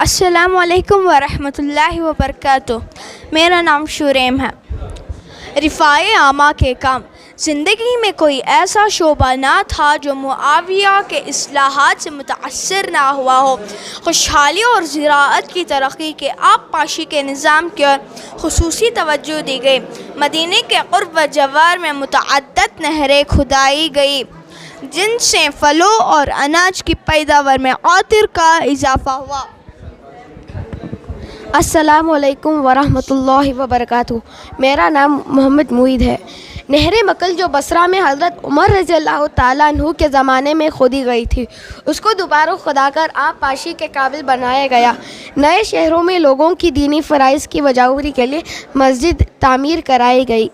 السلام علیکم ورحمۃ اللہ وبرکاتہ. میرا نام شوریم ہے. رفاع عامہ کے کام. زندگی میں کوئی ایسا شعبہ نہ تھا جو معاویہ کے اصلاحات سے متاثر نہ ہوا ہو. خوشحالی اور زراعت کی ترقی کے آب پاشی کے نظام کی اور خصوصی توجہ دی گئی. مدینے کے قرب و جوار میں متعدد نہریں کھدائی گئی جن سے پھلوں اور اناج کی پیداوار میں عطر کا اضافہ ہوا. السلام علیکم ورحمۃ اللہ وبرکاتہ. میرا نام محمد معید ہے. نہر مکل جو بصرہ میں حضرت عمر رضی اللہ تعالیٰ عنہ کے زمانے میں کھودی گئی تھی، اس کو دوبارہ کھدا کر آب پاشی کے قابل بنایا گیا. نئے شہروں میں لوگوں کی دینی فرائض کی بجاوری کے لیے مسجد تعمیر کرائی گئی.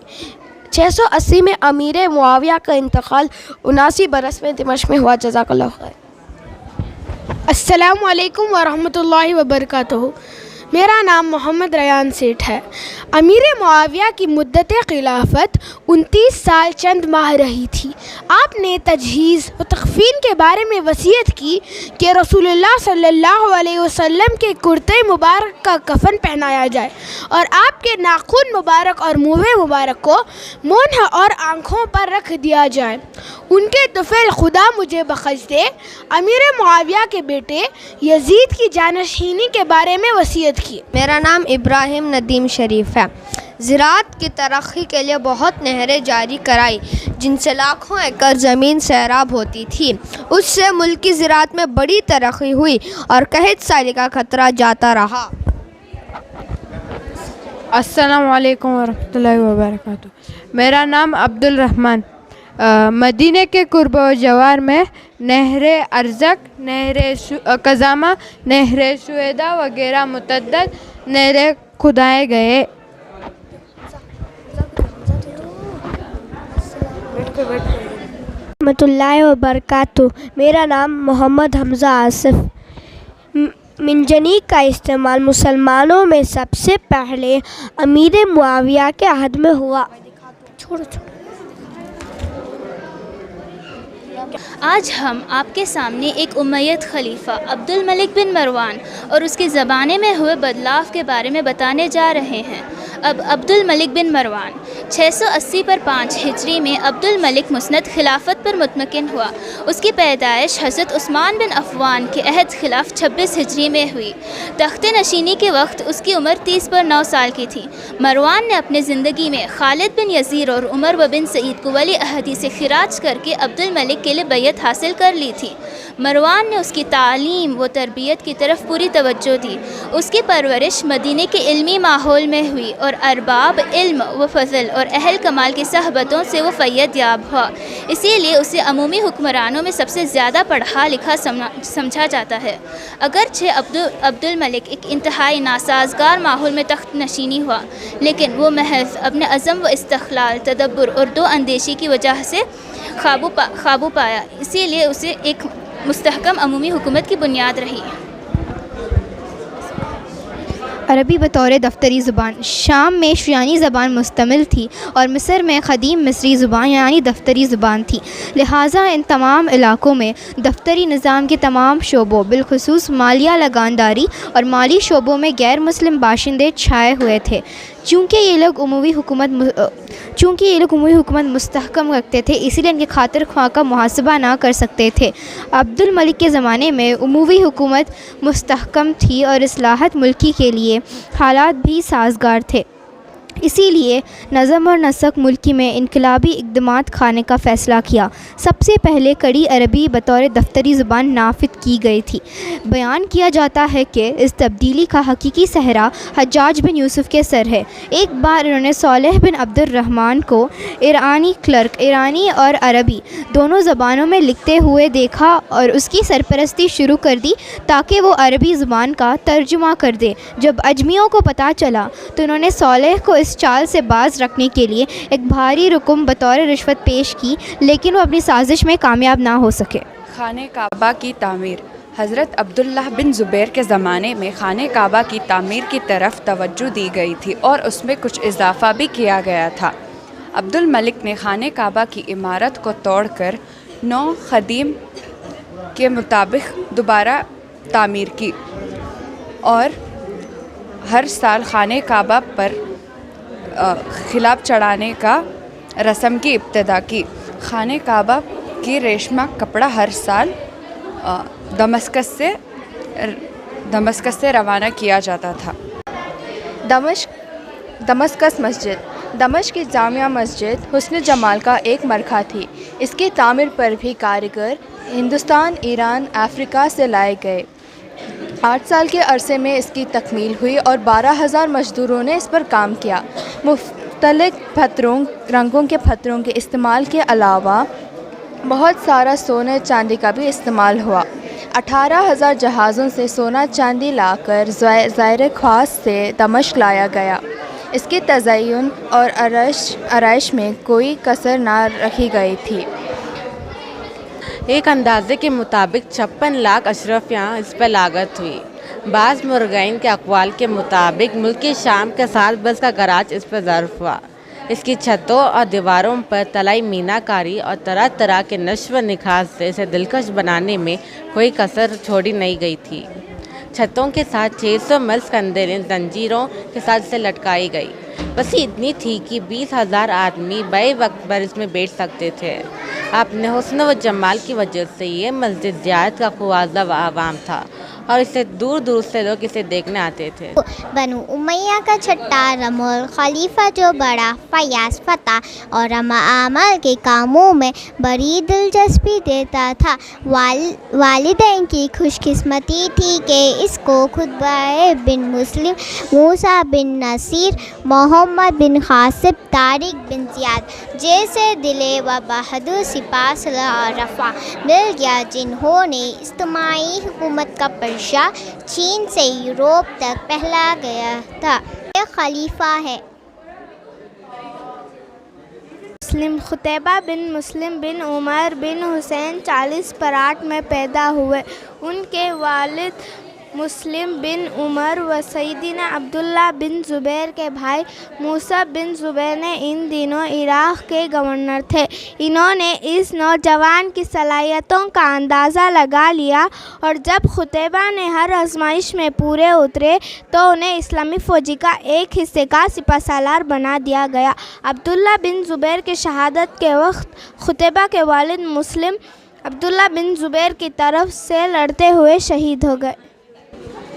680 میں امیر معاویہ کا انتقال 79 برس میں دمشق میں ہوا. جزاک اللہ خیر. السلام علیکم ورحمۃ اللہ وبرکاتہ. میرا نام محمد ریان سیٹھ ہے. امیر معاویہ کی مدت خلافت 29 سال چند ماہ رہی تھی. آپ نے تجہیز و تکفین کے بارے میں وصیت کی کہ رسول اللہ صلی اللہ علیہ وسلم کے کرتے مبارک کا کفن پہنایا جائے اور آپ کے ناخن مبارک اور منہ مبارک کو منہ اور آنکھوں پر رکھ دیا جائے. ان کے طفیل خدا مجھے بخش دے امیر معاویہ کے بیٹے یزید کی جانشینی کے بارے میں وصیت کی. میرا نام ابراہیم ندیم شریف ہے. زراعت کی ترقی کے لیے بہت نہریں جاری کرائی جن سے لاکھوں ایکڑ زمین سیراب ہوتی تھی. اس سے ملک کی زراعت میں بڑی ترقی ہوئی اور قحط سالی کا خطرہ جاتا رہا. السلام علیکم ورحمۃ اللہ وبرکاتہ. میرا نام عبد الرحمن. مدینے کے قرب و جوار میں نہر ارزق، نہر قزامہ، نہر سویدا وغیرہ متعدد نہریں کھدائے گئے. رحمۃ اللہ وبرکاتہ. میرا نام محمد حمزہ آصف. منجنیق کا استعمال مسلمانوں میں سب سے پہلے امیر معاویہ کے عہد میں ہوا. آج ہم آپ کے سامنے ایک امیت خلیفہ عبد الملک بن مروان اور اس کے زمانے میں ہوئے بدلاؤ کے بارے میں بتانے جا رہے ہیں. اب عبد الملک بن مروان 680 پر 5 ہجری میں عبد الملک مسند خلافت پر مطمئن ہوا. اس کی پیدائش حضرت عثمان بن عفان کے عہد خلاف 26 ہجری میں ہوئی. تخت نشینی کے وقت اس کی عمر 30 پر 9 سال کی تھی. مروان نے اپنے زندگی میں خالد بن یزید اور عمر بن سعید کو ولی عہدی سے خراج کر کے عبد الملک کے لیے بیعت حاصل کر لی تھی. مروان نے اس کی تعلیم و تربیت کی طرف پوری توجہ دی. اس کی پرورش مدینے کے علمی ماحول میں ہوئی اور ارباب علم و فضل اور اہل کمال کی صحبتوں سے وہ فیض یاب ہوا. اسی لیے اسے عمومی حکمرانوں میں سب سے زیادہ پڑھا لکھا سمجھا جاتا ہے. اگرچہ عبد الملک ایک انتہائی ناسازگار ماحول میں تخت نشینی ہوا، لیکن وہ محض اپنے عزم و استقلال، تدبر اور دو اندیشی کی وجہ سے قابو پایا. اسی لیے اسے ایک مستحکم عمومی حکومت کی بنیاد رہی. عربی بطور دفتری زبان شام میں شیعانی زبان مستعمل تھی اور مصر میں قدیم مصری زبان یعنی دفتری زبان تھی. لہٰذا ان تمام علاقوں میں دفتری نظام کے تمام شعبوں بالخصوص مالیہ لگانداری اور مالی شعبوں میں غیر مسلم باشندے چھائے ہوئے تھے. چونکہ یہ لوگ عمومی حکومت مستحکم رکھتے تھے، اسی لیے ان کے خاطر خواہ کا محاسبہ نہ کر سکتے تھے. عبد الملک کے زمانے میں عمومی حکومت مستحکم تھی اور اصلاحات ملکی کے لیے حالات بھی سازگار تھے. اسی لیے نظم اور نسق ملکی میں انقلابی اقدامات کھانے کا فیصلہ کیا. سب سے پہلے کڑی عربی بطور دفتری زبان نافذ کی گئی تھی. بیان کیا جاتا ہے کہ اس تبدیلی کا حقیقی صحرا حجاج بن یوسف کے سر ہے. ایک بار انہوں نے صالح بن عبد الرحمن کو ایرانی کلرک ایرانی اور عربی دونوں زبانوں میں لکھتے ہوئے دیکھا اور اس کی سرپرستی شروع کر دی تاکہ وہ عربی زبان کا ترجمہ کر دے. جب اجمیوں کو پتہ چلا تو انہوں نے صالح کو اس چال سے باز رکھنے کے لیے ایک بھاری رقم بطور رشوت پیش کی، لیکن وہ اپنی سازش میں کامیاب نہ ہو سکے. خانہ کعبہ کی تعمیر. حضرت عبداللہ بن زبیر کے زمانے میں خانہ کعبہ کی تعمیر کی طرف توجہ دی گئی تھی اور اس میں کچھ اضافہ بھی کیا گیا تھا. عبد الملک نے خانہ کعبہ کی عمارت کو توڑ کر 9 قدیم کے مطابق دوبارہ تعمیر کی. اور ہر سال خانہ کعبہ پر خلاب چڑھانے کا رسم کی ابتدا کی۔ خانہ کعبہ کی ریشمہ کپڑا ہر سال دمشق سے روانہ کیا جاتا تھا۔ دمشقس مسجد دمشق کی جامع مسجد حسن جمال کا ایک مرکہ تھی۔ اس کی تعمیر پر بھی کاریگر ہندوستان، ایران، افریقہ سے لائے گئے۔ 8 سال کے عرصے میں اس کی تکمیل ہوئی اور 12,000 مزدوروں نے اس پر کام کیا۔ مختلف رنگوں کے پتھروں کے استعمال کے علاوہ بہت سارا سونے چاندی کا بھی استعمال ہوا۔ 18,000 جہازوں سے سونا چاندی لا کر زائر خواص سے دمشق لایا گیا۔ اس کی تزئین اور آرائش میں کوئی کسر نہ رکھی گئی تھی۔ ایک اندازے کے مطابق 56 لاکھ اشرفیاں اس پر لاگت ہوئی۔ بعض مرغین کے اقوال کے مطابق ملکی شام کے ساتھ بس کا گراج اس پر ظرف ہوا۔ اس کی چھتوں اور دیواروں پر طلائی مینہ کاری اور طرح طرح کے نشو و نخاط سے اسے دلکش بنانے میں کوئی کسر چھوڑی نہیں گئی تھی۔ چھتوں کے ساتھ 600 ملس کندیلیں زنجیروں کے ساتھ اسے لٹکائی گئی۔ بس یہ اتنی تھی کہ 20,000 آدمی بے وقت پر اس میں بیٹھ سکتے تھے۔ اپنے حسن و جمال کی وجہ سے یہ مسجد زیارت کا خواصہ و عوام تھا اور اسے دور دور سے لوگ اسے دیکھنے آتے تھے۔ بنو امیہ کا چھٹا رمول خلیفہ جو بڑا فیاض فتح اور اعمال کے کاموں میں بڑی دلچسپی دیتا تھا۔ والدین کی خوش قسمتی تھی کہ اس کو خطبہ بن مسلم، موسیٰ بن نصیر، محمد بن قاسم، طارق بن زیاد جیسے دلے و بہادر سپاہ سالار رفع مل گیا، جنہوں نے اجتماعی حکومت کا پرچہ چین سے یورپ تک پھیلا گیا تھا۔ یہ خلیفہ ہے قتیبہ بن مسلم بن عمر بن حسین 40 میں پیدا ہوئے۔ ان کے والد مسلم بن عمر و سیدنا عبداللہ بن زبیر کے بھائی موسیٰ بن زبیر نے ان دنوں عراق کے گورنر تھے۔ انہوں نے اس نوجوان کی صلاحیتوں کا اندازہ لگا لیا اور جب قتیبہ نے ہر آزمائش میں پورے اترے تو انہیں اسلامی فوجی کا ایک حصے کا سپہ سالار بنا دیا گیا۔ عبداللہ بن زبیر کی شہادت کے وقت قتیبہ کے والد مسلم عبداللہ بن زبیر کی طرف سے لڑتے ہوئے شہید ہو گئے۔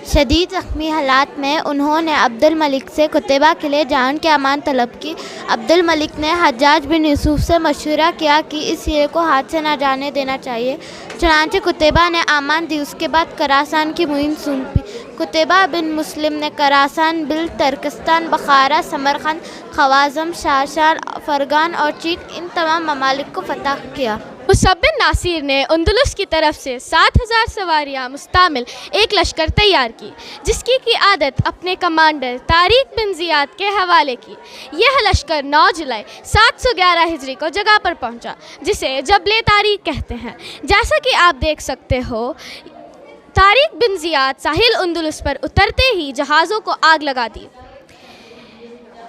شدید زخمی حالات میں انہوں نے عبد الملک سے قتیبہ کے لیے جان کی امان طلب کی۔ عبد الملک نے حجاج بن یوسف سے مشورہ کیا کہ اس ہیرے کو ہاتھ سے نہ جانے دینا چاہیے، چنانچہ قتیبہ نے امان دی۔ اس کے بعد خراسان کی مہم سونپی۔ قتیبہ بن مسلم نے خراسان، بل، ترکستان، بخارا، سمرقند، خوازم، شاشان، فرغان اور چین ان تمام ممالک کو فتح کیا۔ مصعب بن ناصر نے اندلس کی طرف سے 7,000 سواریاں مشتمل ایک لشکر تیار کی، جس کی قیادت اپنے کمانڈر طارق بن زیاد کے حوالے کی۔ یہ لشکر 9 جولائی 711 ہجری کو جگہ پر پہنچا، جسے جبل طارق کہتے ہیں۔ جیسا کہ آپ دیکھ سکتے ہو، طارق بن زیاد ساحل اندلس پر اترتے ہی جہازوں کو آگ لگا دی،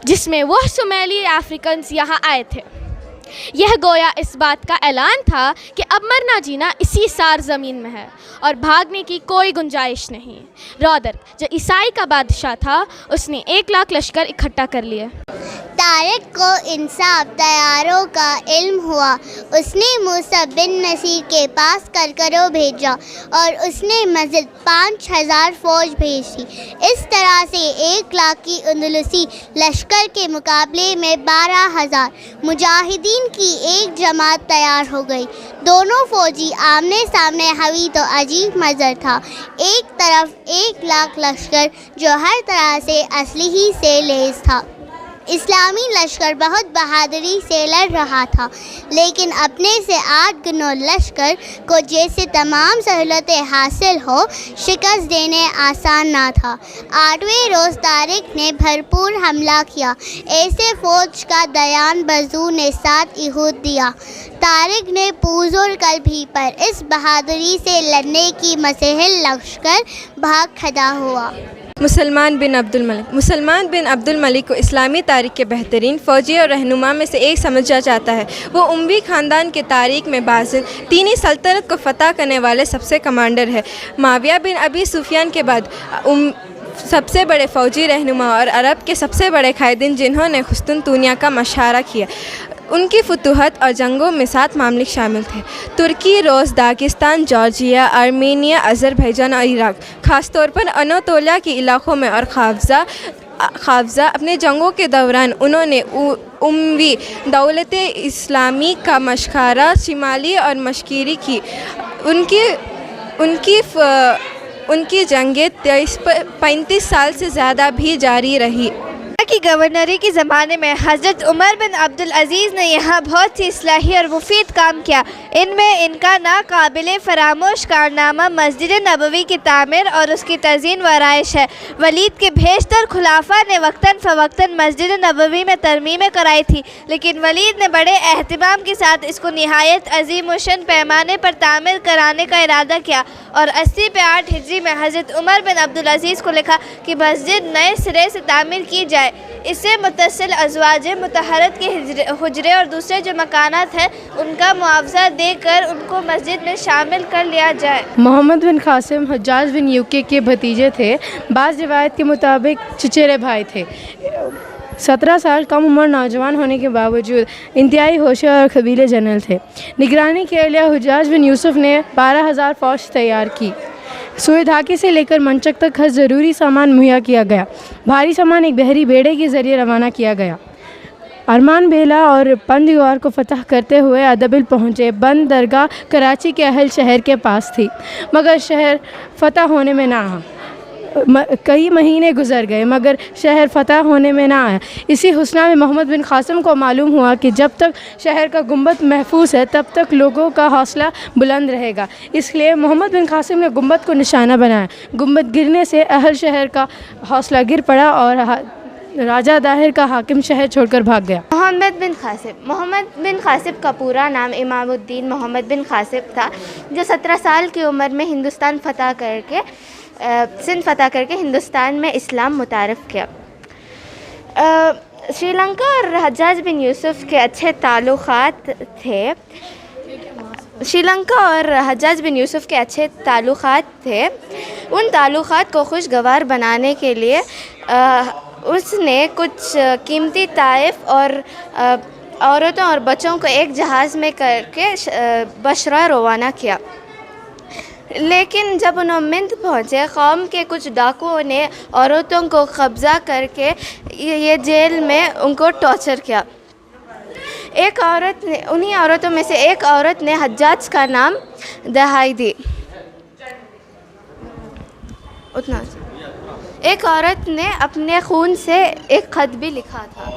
جس میں وہ شمالی افریقنز یہاں آئے تھے۔ یہ گویا اس بات کا اعلان تھا کہ اب مرنا جینا اسی سار زمین میں ہے اور بھاگنے کی کوئی گنجائش نہیں۔ رودرک جو عیسائی کا بادشاہ تھا، اس نے 1 لاکھ لشکر اکٹھا کر لیے۔ طارق کو انصاف تیاروں کا علم ہوا۔ اس نے موسیٰ بن نصیر کے پاس کرکرو بھیجا اور اس نے مزید 5,000 فوج بھیجی۔ اس طرح سے 1 لاکھ کی اندلسی لشکر کے مقابلے میں 12,000 مجاہدین کی ایک جماعت تیار ہو گئی۔ دونوں فوجی آمنے سامنے ہوئی تو عجیب منظر تھا۔ ایک طرف 1 لاکھ لشکر جو ہر طرح سے اسلحے سے لیس تھا۔ اسلامی لشکر بہت بہادری سے لڑ رہا تھا، لیکن اپنے سے 8 گنا لشکر کو جیسے تمام سہولتیں حاصل ہو شکست دینے آسان نہ تھا۔ 8ویں روز طارق نے بھرپور حملہ کیا۔ ایسے فوج کا دیان بزو نے 7 عہد دیا۔ طارق نے پوزور قلبی پر اس بہادری سے لڑنے کی مسحل لشکر بھاگ کھڑا ہوا۔ مسلمان بن عبد الملک کو اسلامی تاریخ کے بہترین فوجی اور رہنما میں سے ایک سمجھا جاتا ہے۔ وہ اموی خاندان کے تاریخ میں بازل دینی سلطنت کو فتح کرنے والے سب سے کمانڈر ہے۔ معاویہ بن ابی سفیان کے بعد سب سے بڑے فوجی رہنما اور عرب کے سب سے بڑے قائدین جنہوں نے قسطنطنیہ کا مشاہرہ کیا۔ ان کی فتوحات اور جنگوں میں 7 ممالک شامل تھے: ترکی، روس، داغستان، جارجیا، آرمینیا، آذربائیجان اور عراق۔ خاص طور پر اناطولیہ کے علاقوں میں اور قافقاز اپنے جنگوں کے دوران انہوں نے اموی دولت اسلامی کا مشاہرہ شمالی اور مشرقی کی۔ ان کی جنگیں 35 سال سے زیادہ بھی جاری رہی۔ کی گورنری کے زمانے میں حضرت عمر بن عبدالعزیز نے یہاں بہت سی اصلاحی اور مفید کام کیا۔ ان میں ان کا ناقابل فراموش کارنامہ مسجد نبوی کی تعمیر اور اس کی تزئین و آرائش ہے۔ ولید کے بیشتر خلفاء نے وقتاً فوقتاً مسجد نبوی میں ترمیمیں کرائی تھی، لیکن ولید نے بڑے اہتمام کے ساتھ اس کو نہایت عظیم و شان پیمانے پر تعمیر کرانے کا ارادہ کیا اور 80 پہ 8 ہجری میں حضرت عمر بن عبدالعزیز کو لکھا کہ مسجد نئے سرے سے تعمیر کی جائے۔ اس سے متصل ازواج مطہرات کے حجرے اور دوسرے جو مکانات ہیں ان کا معاوضہ دے کر ان کو مسجد میں شامل کر لیا جائے۔ محمد بن قاسم حجاج بن یوکے کے بھتیجے تھے۔ بعض روایت کے مطابق چچیرے بھائی تھے۔ 17 سال کم عمر نوجوان ہونے کے باوجود انتہائی ہوشیار اور قبیلے جنرل تھے۔ نگرانی کے لیے حجاج بن یوسف نے 12,000 فوج تیار کی۔ سوئے دھاکے سے لے کر منچک تک ہر ضروری سامان مہیا کیا گیا۔ بھاری سامان ایک بحری بیڑے کے ذریعے روانہ کیا گیا۔ ارمان بیلا اور پندیوار کو فتح کرتے ہوئے ادبل پہنچے۔ بند درگاہ کراچی کے اہل شہر کے پاس تھی، مگر شہر فتح ہونے میں نہ آیا۔ کئی مہینے گزر گئے مگر شہر فتح ہونے میں نہ آیا۔ اسی حسنہ میں محمد بن قاسم کو معلوم ہوا کہ جب تک شہر کا گنبد محفوظ ہے تب تک لوگوں کا حوصلہ بلند رہے گا، اس لیے محمد بن قاسم نے گنبد کو نشانہ بنایا۔ گنبد گرنے سے اہل شہر کا حوصلہ گر پڑا اور راجہ داہر کا حاکم شہر چھوڑ کر بھاگ گیا۔ محمد بن قاسم کا پورا نام امام الدین محمد بن قاسم تھا، جو 17 سال کی عمر میں ہندوستان فتح کر کے سندھ فتح کر کے ہندوستان میں اسلام متعارف کیا۔ سری لنکا اور حجاج بن یوسف کے اچھے تعلقات تھے۔ ان تعلقات کو خوشگوار بنانے کے لیے اس نے کچھ قیمتی تحائف اور عورتوں اور بچوں کو ایک جہاز میں کر کے بصرہ روانہ کیا، لیکن جب انہوں مند پہنچے قوم کے کچھ ڈاکوؤں نے عورتوں کو قبضہ کر کے یہ جیل میں ان کو ٹارچر کیا۔ انہی عورتوں میں سے ایک عورت نے حجاج کا نام دہائی دی۔ ایک عورت نے اپنے خون سے ایک خط بھی لکھا تھا۔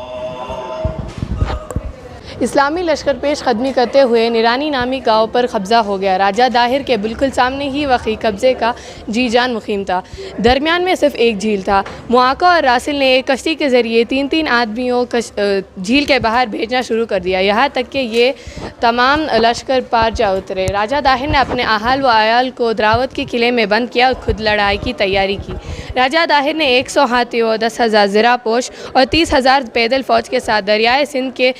اسلامی لشکر پیش قدمی کرتے ہوئے نرانی نامی گاؤں پر قبضہ ہو گیا۔ راجہ داہر کے بالکل سامنے ہی وقی قبضے کا جی جان مقیم تھا۔ درمیان میں صرف ایک جھیل تھا۔ مواقع اور راسل نے ایک کشتی کے ذریعے 3 آدمیوں جھیل کے باہر بھیجنا شروع کر دیا، یہاں تک کہ یہ تمام لشکر پار جا اترے۔ راجہ داہر نے اپنے اہل و عیال کو دراوت کے قلعے میں بند کیا اور خود لڑائی کی تیاری کی۔ راجہ داہر نے 100 ہاتھیوں، 10,000 زرہ پوش اور 30,000 پیدل فوج کے ساتھ دریائے سندھ کے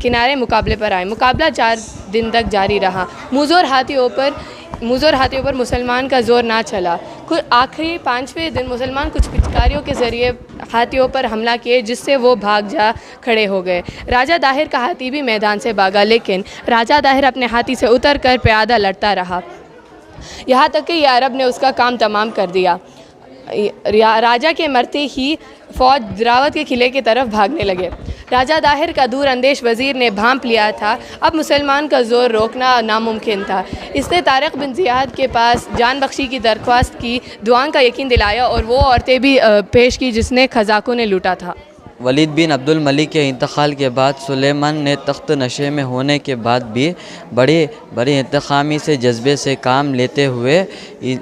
کنارے مقابلے پر آئے۔ مقابلہ 4 دن تک جاری رہا۔ موزور ہاتھیوں پر مسلمان کا زور نہ چلا۔ آخری 5ویں دن مسلمان کچھ پچکاریوں کے ذریعے ہاتھیوں پر حملہ کیے، جس سے وہ بھاگ جا کھڑے ہو گئے۔ راجہ داہر کا ہاتھی بھی میدان سے بھاگا، لیکن راجہ داہر اپنے ہاتھی سے اتر کر پیادہ لڑتا رہا، یہاں تک کہ یہ عرب نے اس کا کام تمام کر دیا۔ راجہ کے مرتے ہی فوج دراوت کے قلعے کی طرف بھاگنے لگے۔ راجہ داہر کا دور اندیش وزیر نے بھانپ لیا تھا، اب مسلمان کا زور روکنا ناممکن تھا۔ اس نے طارق بن زیاد کے پاس جان بخشی کی درخواست کی، دعا کا یقین دلایا اور وہ عورتیں بھی پیش کی جس نے قزاقوں نے لوٹا تھا۔ ولید بن عبد الملک کے انتقال کے بعد سلیمان نے تخت نشے میں ہونے کے بعد بھی بڑے انتقامی سے جذبے سے کام لیتے ہوئے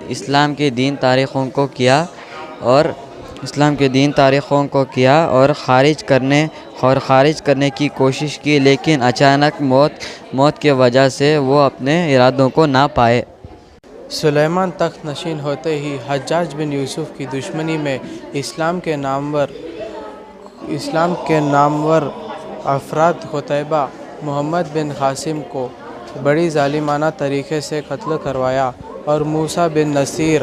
اسلام کے دین تاریخوں کو کیا اور خارج کرنے کی کوشش کی، لیکن اچانک موت کی وجہ سے وہ اپنے ارادوں کو نہ پائے۔ سلیمان تخت نشین ہوتے ہی حجاج بن یوسف کی دشمنی میں اسلام کے نامور افراد قتیبہ محمد بن قاسم کو بڑی ظالمانہ طریقے سے قتل کروایا اور موسیٰ بن نصیر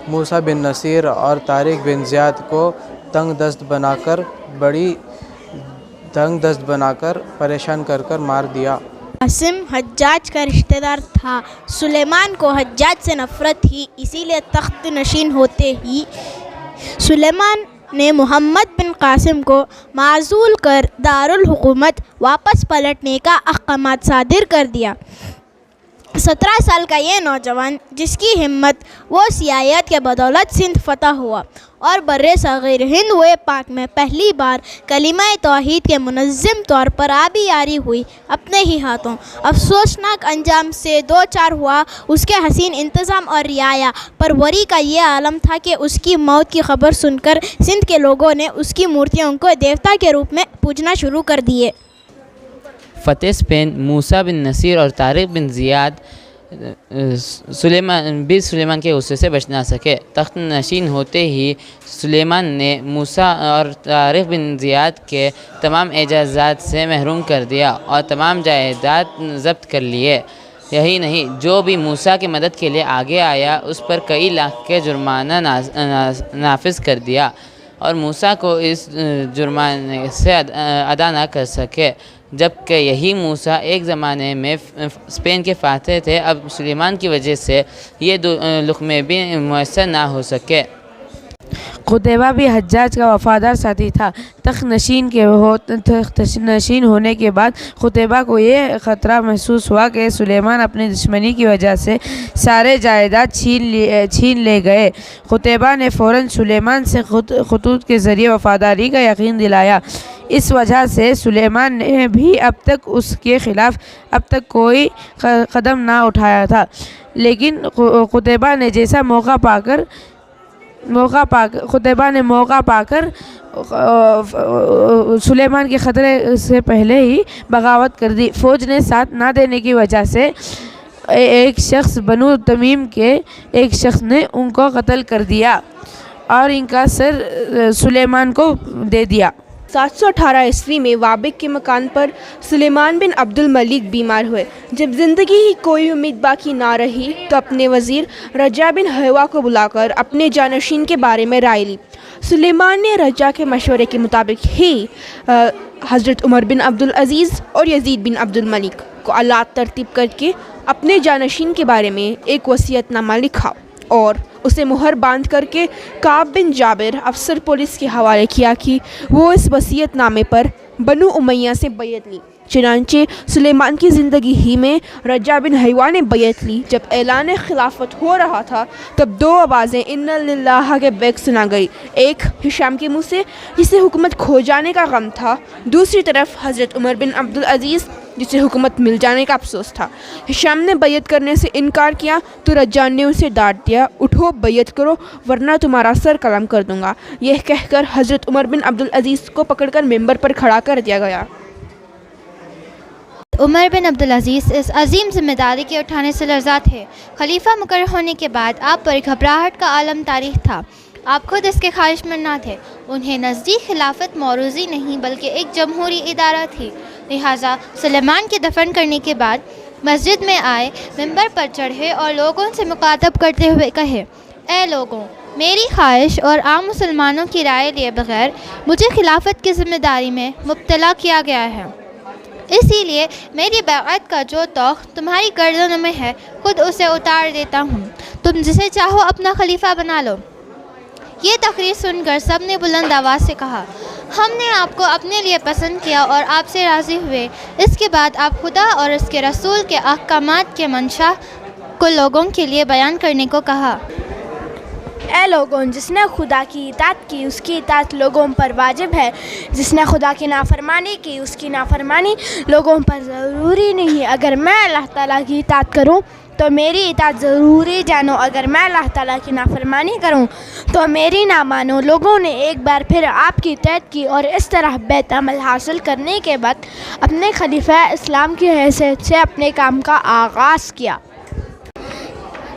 موسیٰ بن نصیر اور طارق بن زیاد کو تنگ دست بنا کر پریشان کر مار دیا۔ قاسم حجاج کا رشتہ دار تھا۔ سلیمان کو حجاج سے نفرت تھی، اسی لیے تخت نشین ہوتے ہی سلیمان نے محمد بن قاسم کو معزول کر دارالحکومت واپس پلٹنے کا احکامات صادر کر دیا۔ 17 سال کا یہ نوجوان، جس کی ہمت و سیاحت کے بدولت سندھ فتح ہوا اور بر صغیر ہند و پاک میں پہلی بار کلمہ توحید کے منظم طور پر آبیاری ہوئی، اپنے ہی ہاتھوں افسوسناک انجام سے دوچار ہوا۔ اس کے حسین انتظام اور رعایا پروری کا یہ عالم تھا کہ اس کی موت کی خبر سن کر سندھ کے لوگوں نے اس کی مورتیوں کو دیوتا کے روپ میں پوجنا شروع کر دیے۔ فتح اسپین موسیٰ بن نصیر اور طارق بن زیاد سلیمان کے غصے سے بچ نہ سکے۔ تخت نشین ہوتے ہی سلیمان نے موسیٰ اور طارق بن زیاد کے تمام اعزازات سے محروم کر دیا اور تمام جائیداد ضبط کر لیے۔ یہی نہیں، جو بھی موسیٰ کی مدد کے لیے آگے آیا اس پر کئی لاکھ کے جرمانہ نافذ کر دیا اور موسیٰ کو اس جرمانے سے ادا نہ کر سکے، جبکہ یہی موسیٰ ایک زمانے میں اسپین کے فاتح تھے۔ اب سلیمان کی وجہ سے یہ لقمے بھی میسر نہ ہو سکے۔ قتیبہ بھی حجاج کا وفادار ساتھی تھا۔ تخت نشین ہونے کے بعد قتیبہ کو یہ خطرہ محسوس ہوا کہ سلیمان اپنی دشمنی کی وجہ سے سارے جائیداد چھین لے گئے۔ قتیبہ نے فوراً سلیمان سے خطوط کے ذریعے وفاداری کا یقین دلایا۔ اس وجہ سے سلیمان نے بھی اب تک اس کے خلاف کوئی قدم نہ اٹھایا تھا، لیکن قتیبہ نے موقع پا کر سلیمان کے خطرے سے پہلے ہی بغاوت کر دی۔ فوج نے ساتھ نہ دینے کی وجہ سے ایک شخص بنو تمیم کے ایک شخص نے ان کو قتل کر دیا اور ان کا سر سلیمان کو دے دیا۔ 718 عیسوی میں وابق کے مکان پر سلیمان بن عبد الملک بیمار ہوئے۔ جب زندگی کی کوئی امید باقی نہ رہی تو اپنے وزیر رجا بن حیوہ کو بلا کر اپنے جانشین کے بارے میں رائے لی۔ سلیمان نے رجا کے مشورے کے مطابق ہی حضرت عمر بن عبدالعزیز اور یزید بن عبد الملک کو آلات ترتیب کر کے اپنے جانشین کے بارے میں ایک وصیت نامہ لکھا اور اسے مہر باندھ کر کے کعب بن جابر افسر پولیس کے حوالے کیا کہ وہ اس وصیت نامے پر بنو امیہ سے بیعت لی۔ چنانچہ سلیمان کی زندگی ہی میں رجا بن حیوہ نے بیعت لی۔ جب اعلان خلافت ہو رہا تھا تب 2 آوازیں ان للہ کے بیک سنا گئی، ایک ہشام کے منہ سے جسے حکومت کھو جانے کا غم تھا، دوسری طرف حضرت عمر بن عبدالعزیز جسے حکومت مل جانے کا افسوس تھا۔ ہشام نے بیعت کرنے سے انکار کیا تو رجا نے اسے ڈانٹ دیا، اٹھو بیعت کرو ورنہ تمہارا سر قلم کر دوں گا۔ یہ کہہ کر حضرت عمر بن عبدالعزیز کو پکڑ کر ممبر پر کھڑا کر دیا گیا۔ عمر بن عبدالعزیز اس عظیم ذمہ داری کے اٹھانے سے لرزاں تھے۔ خلیفہ مقرر ہونے کے بعد آپ پر گھبراہٹ کا عالم طاری تھا۔ آپ خود اس کے خواہش مند نہ تھے۔ انہیں نزدیک خلافت موروثی نہیں بلکہ ایک جمہوری ادارہ تھی۔ لہٰذا سلیمان کے دفن کرنے کے بعد مسجد میں آئے، ممبر پر چڑھے اور لوگوں سے مخاطب کرتے ہوئے کہے، اے لوگوں، میری خواہش اور عام مسلمانوں کی رائے لیے بغیر مجھے خلافت کی ذمہ داری میں مبتلا کیا گیا ہے۔ اسی لیے میری بیعت کا جو توق تمہاری گردنوں میں ہے خود اسے اتار دیتا ہوں، تم جسے چاہو اپنا خلیفہ بنا لو۔ یہ تقریر سن کر سب نے بلند آواز سے کہا، ہم نے آپ کو اپنے لیے پسند کیا اور آپ سے راضی ہوئے۔ اس کے بعد آپ خدا اور اس کے رسول کے احکامات کے منشا کو لوگوں کے لیے بیان کرنے کو کہا۔ اے لوگوں، جس نے خدا کی اطاعت کی اس کی اطاعت لوگوں پر واجب ہے، جس نے خدا کی نافرمانی کی اس کی نافرمانی لوگوں پر ضروری نہیں۔ اگر میں اللہ تعالیٰ کی اطاعت کروں تو میری اطاعت ضروری جانو، اگر میں اللہ تعالیٰ کی نافرمانی کروں تو میری نہ مانو۔ لوگوں نے ایک بار پھر آپ کی اطاعت کی اور اس طرح بیت عمل حاصل کرنے کے بعد اپنے خلیفہ اسلام کی حیثیت سے اپنے کام کا آغاز کیا۔